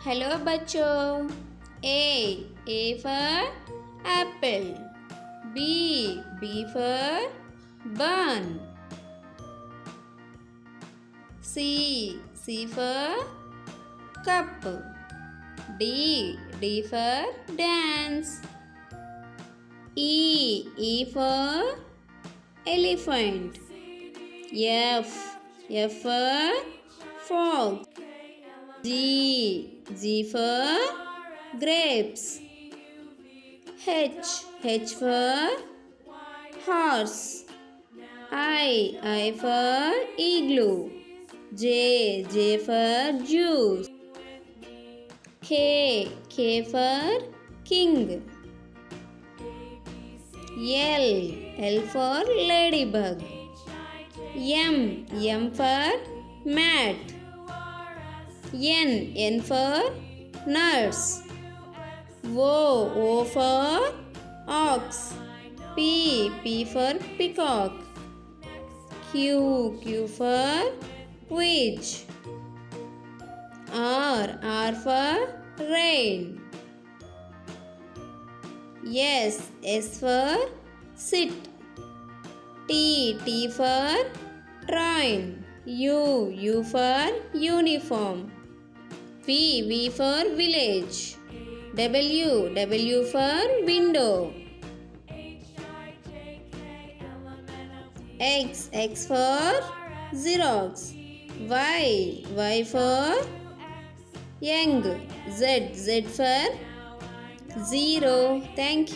Hello बच्चों। A for apple. B for bun. C for cup. D for dance. E for elephant. F for fox. G for grapes. H for horse. I for igloo. J for juice. K for king. L for ladybug. M for mat. N for nurse. O for ox. P for peacock. Q for witch. R for rain. S for sit. T for train. U for uniform. V for village. W for window. X for Xerox. Y for young. Z for zero. Thank you.